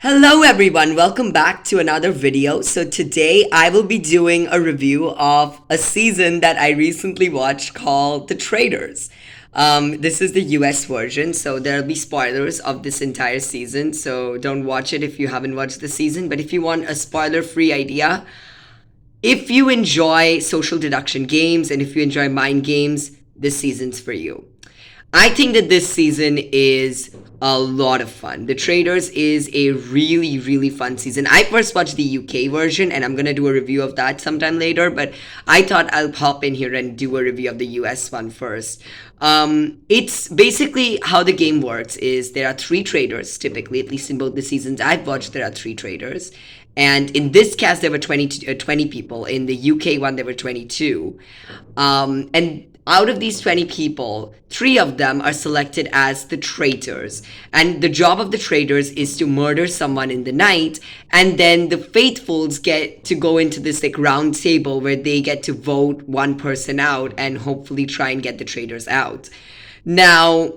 Hello everyone, welcome back to another video. So today I will be doing a review of a season that I recently watched called The Traitors. This is the US version, so there'll be spoilers of this entire season, so don't watch it if you haven't watched the season. But if you want a spoiler-free idea, if you enjoy social deduction games and if you enjoy mind games, this season's for you. I think that this season is a lot of fun. The Traitors is a really, really fun season. I first watched the UK version and I'm going to do a review of that sometime later, but I thought I'll pop in here and do a review of the US one first. It's basically how the game works is there are three traitors, typically, at least in both the seasons I've watched, there are three traitors. And in this cast, there were 20 people. In the UK one, there were 22. And out of these 20 people, 3 of them are selected as the traitors. And the job of the traitors is to murder someone in the night. And then the faithfuls get to go into this round table where they get to vote one person out and hopefully try and get the traitors out. Now,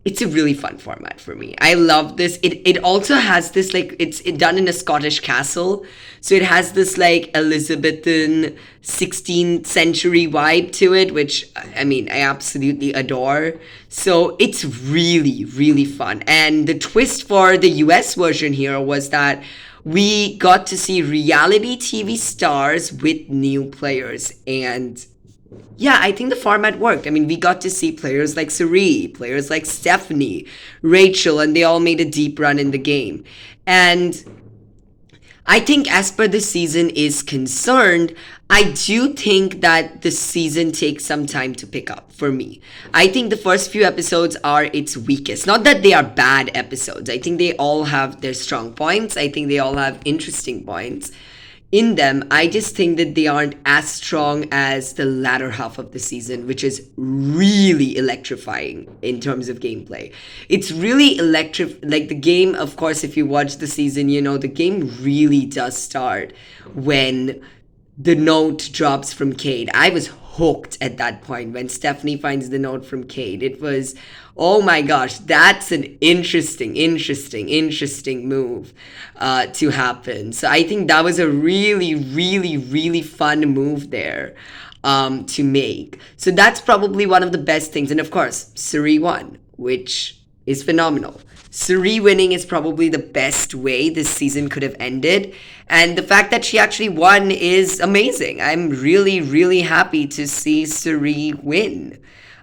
it's a really fun format for me. I love this. It also has this it's done in a Scottish castle. So it has this Elizabethan 16th century vibe to it, which I absolutely adore. So it's really, really fun. And the twist for the US version here was that we got to see reality TV stars with new players. And yeah, I think the format worked. We got to see players like Suri, players like Stephanie, Rachel, and they all made a deep run in the game. And I think as per the season is concerned, I do think that the season takes some time to pick up for me. I think the first few episodes are its weakest. Not that they are bad episodes. I think they all have their strong points. I think they all have interesting points in them. I just think that they aren't as strong as the latter half of the season, which is really electrifying in terms of gameplay. It's really the game, of course, if you watch the season, the game really does start when the note drops from Cade. I was hooked at that point when Stephanie finds the note from Cade. It was, oh my gosh, that's an interesting move to happen. So I think that was a really, really, really fun move there to make. So that's probably one of the best things. And of course, Suri won, which is phenomenal. Suri winning is probably the best way this season could have ended. And the fact that she actually won is amazing. I'm really, really happy to see Suri win.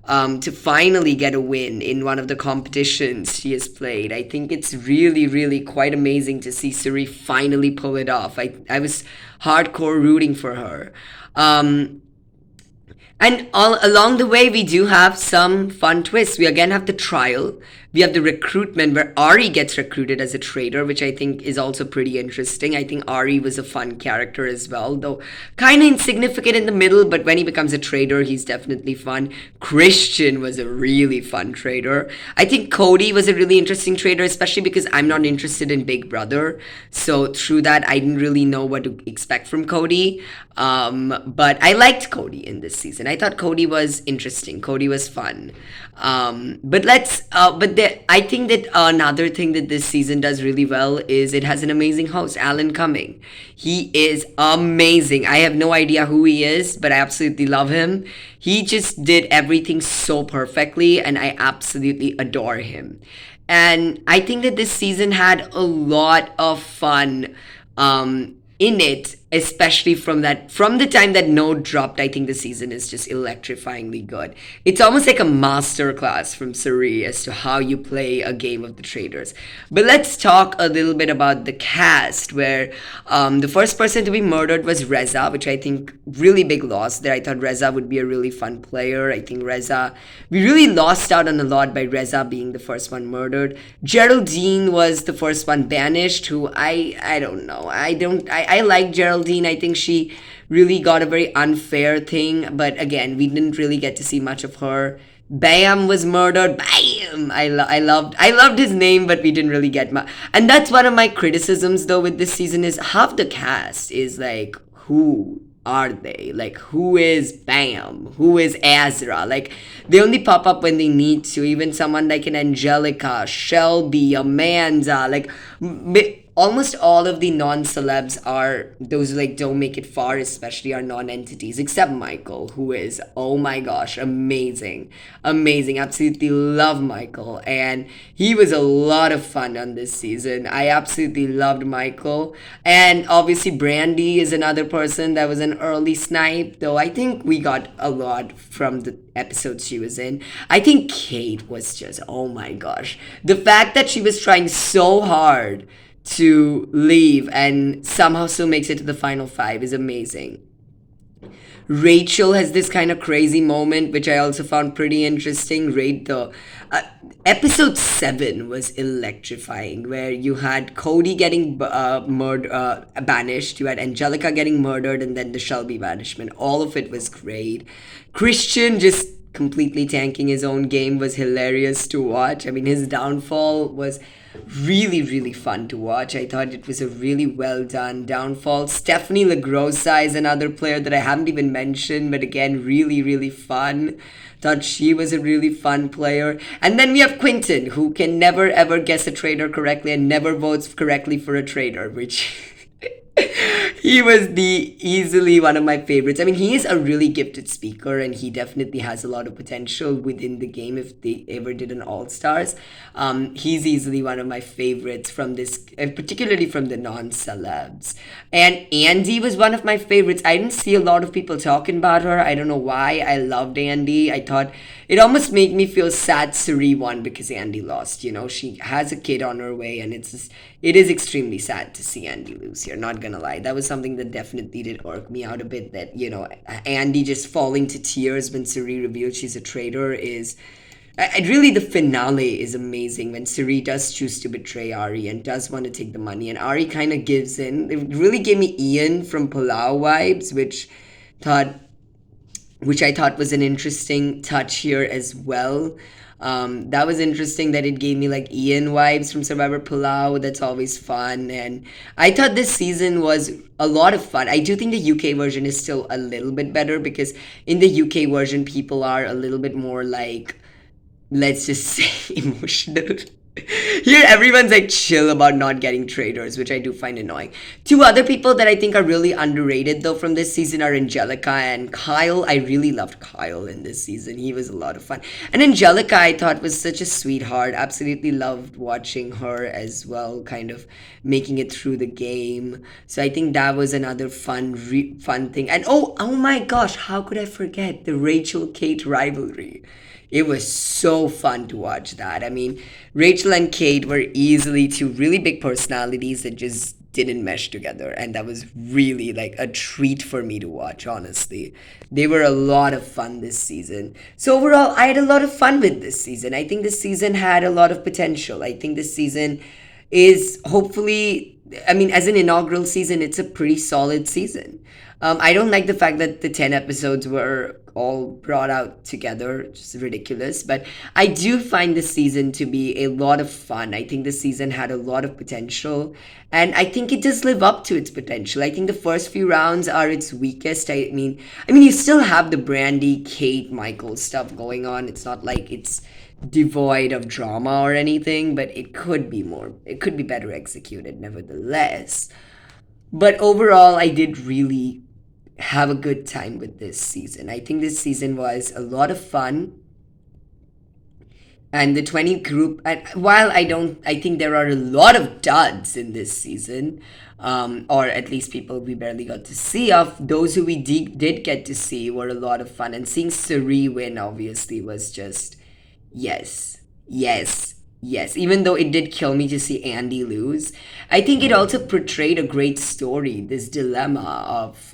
To finally get a win in one of the competitions she has played. I think it's really, really quite amazing to see Suri finally pull it off. I was hardcore rooting for her. And along the way, we do have some fun twists. We again have the trial. We have the recruitment where Ari gets recruited as a traitor, which I think is also pretty interesting. I think Ari was a fun character as well, though kind of insignificant in the middle, but when he becomes a traitor, he's definitely fun. Christian was a really fun traitor. I think Cody was a really interesting traitor, especially because I'm not interested in Big Brother. So through that, I didn't really know what to expect from Cody. But I liked Cody in this season. I thought Cody was interesting. Cody was fun. I think that another thing that this season does really well is it has an amazing host, Alan Cumming. He is amazing. I have no idea who he is, but I absolutely love him. He just did everything so perfectly, and I absolutely adore him. And I think that this season had a lot of fun in it, especially from the time that note dropped. I think the season is just electrifyingly good. It's almost like a masterclass from Suri as to how you play a game of the Traitors. But let's talk a little bit about the cast, where the first person to be murdered was Reza, which I think really big loss there. I thought Reza would be a really fun player. I think we really lost out on a lot by Reza being the first one murdered. Geraldine was the first one banished, who I don't know. I like Geraldine. I think she really got a very unfair thing, but again, we didn't really get to see much of her. Bam was murdered. Bam! I loved his name, but we didn't really get much. And that's one of my criticisms though with this season is half the cast is who are they? Who is Bam? Who is Azra? They only pop up when they need to. Even someone like an Angelica, Shelby, Amanda, almost all of the non-celebs are those who like don't make it far, especially are non-entities, except Michael, who is, oh my gosh, amazing. Amazing. Absolutely love Michael. And he was a lot of fun on this season. I absolutely loved Michael. And obviously Brandy is another person that was an early snipe, though I think we got a lot from the episodes she was in. I think Kate was just, oh my gosh. The fact that she was trying so hard to leave and somehow still makes it to the final five is amazing. Rachel has this kind of crazy moment, which I also found pretty interesting. Right, the episode 7 was electrifying, where you had Cody getting banished, you had Angelica getting murdered, and then the Shelby banishment. All of it was great. Christian just completely tanking his own game was hilarious to watch. I mean, his downfall was really, really fun to watch. I thought it was a really well done downfall. Stephanie Lagrosa is another player that I haven't even mentioned, but again, really, really fun. Thought she was a really fun player. And then we have Quentin, who can never ever guess a traitor correctly and never votes correctly for a traitor, which he was the easily one of my favorites. I mean, he is a really gifted speaker, and he definitely has a lot of potential within the game if they ever did an All Stars. He's easily one of my favorites from this, particularly from the non-celebs. And Andy was one of my favorites. I didn't see a lot of people talking about her. I don't know why. I loved Andy. I thought it almost made me feel sad Suri won because Andy lost. You know, she has a kid on her way, and it is extremely sad to see Andy lose here. Not gonna lie, that was something that definitely did irk me out a bit. That, you know, Andy just falling to tears when Suri revealed she's a traitor is. Really, the finale is amazing when Suri does choose to betray Ari and does want to take the money, and Ari kind of gives in. It really gave me Ian from Palau vibes, thought which I thought was an interesting touch here as well. That was interesting that it gave me like Ian vibes from Survivor Palau. That's always fun. And I thought this season was a lot of fun. I do think the UK version is still a little bit better because in the UK version, people are a little bit more like, let's just say, emotional. Here, everyone's like chill about not getting traitors, which I do find annoying. Two other people that I think are really underrated, though, from this season are Angelica and Kyle. I really loved Kyle in this season. He was a lot of fun. And Angelica, I thought, was such a sweetheart. Absolutely loved watching her as well, kind of making it through the game. So I think that was another fun thing. And oh my gosh, how could I forget the Rachel Kate rivalry? It was so fun to watch that. I mean, Rachel and Kate were easily two really big personalities that just didn't mesh together. And that was really like a treat for me to watch, honestly. They were a lot of fun this season. So, overall, I had a lot of fun with this season. I think this season had a lot of potential. I think this season is hopefully, I mean, as an inaugural season, it's a pretty solid season. I don't like the fact that the 10 episodes were all brought out together, just ridiculous. But I do find this season to be a lot of fun. I think this season had a lot of potential, and I think it does live up to its potential. I think the first few rounds are its weakest. I mean, you still have the Brandy, Kate, Michael stuff going on. It's not like it's devoid of drama or anything, but it could be more. It could be better executed, nevertheless. But overall, I did really have a good time with this season. I think this season was a lot of fun. And the 20 group, and while I think there are a lot of duds in this season, or at least people we barely got to see of, those who we did get to see were a lot of fun. And seeing Suri win, obviously, was just, yes, yes, yes. Even though it did kill me to see Andy lose, I think it also portrayed a great story, this dilemma of,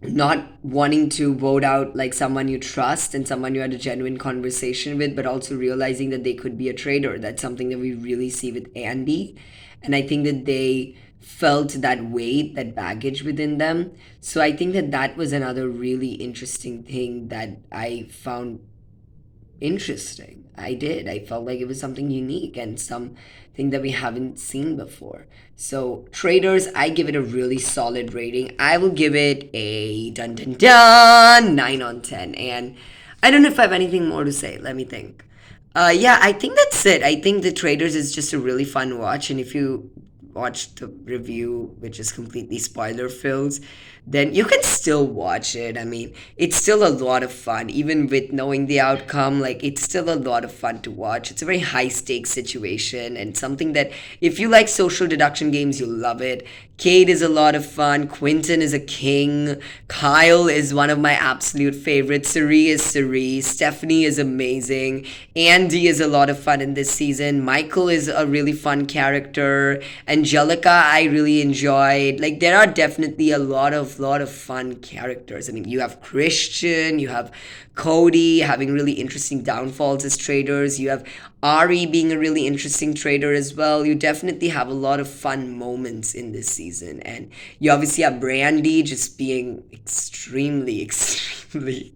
not wanting to vote out like someone you trust and someone you had a genuine conversation with, but also realizing that they could be a traitor. That's something that we really see with Andy. And I think that they felt that weight, that baggage within them. So I think that that was another really interesting thing that I found interesting. I did. I felt like it was something unique and something that we haven't seen before. So, Traders, I give it a really solid rating. I will give it a dun dun dun 9 on 10. And I don't know if I have anything more to say. Let me think. Yeah, I think that's it. I think The Traders is just a really fun watch, and if you watch the review, which is completely spoiler filled, then you can still watch it. I mean, it's still a lot of fun, even with knowing the outcome. Like, it's still a lot of fun to watch. It's a very high stakes situation, and something that if you like social deduction games, you'll love it. Kate is a lot of fun. Quentin is a king. Kyle is one of my absolute favorites. Suri is Suri. Stephanie is amazing. Andy is a lot of fun in this season. Michael is a really fun character. Angelica, I really enjoyed. Like, there are definitely a lot of fun characters. I mean, you have Christian, you have Cody having really interesting downfalls as traders. You have Ari being a really interesting trader as well. You definitely have a lot of fun moments in this season. And you obviously have Brandy just being extremely, extremely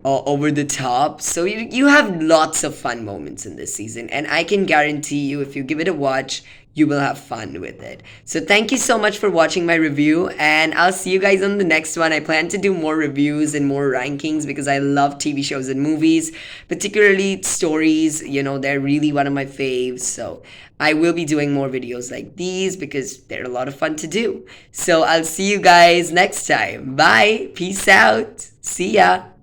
over the top. So you have lots of fun moments in this season. And I can guarantee you, if you give it a watch, you will have fun with it. So thank you so much for watching my review, and I'll see you guys on the next one. I plan to do more reviews and more rankings because I love TV shows and movies, particularly stories. You know, they're really one of my faves. So I will be doing more videos like these because they're a lot of fun to do. So I'll see you guys next time. Bye. Peace out. See ya.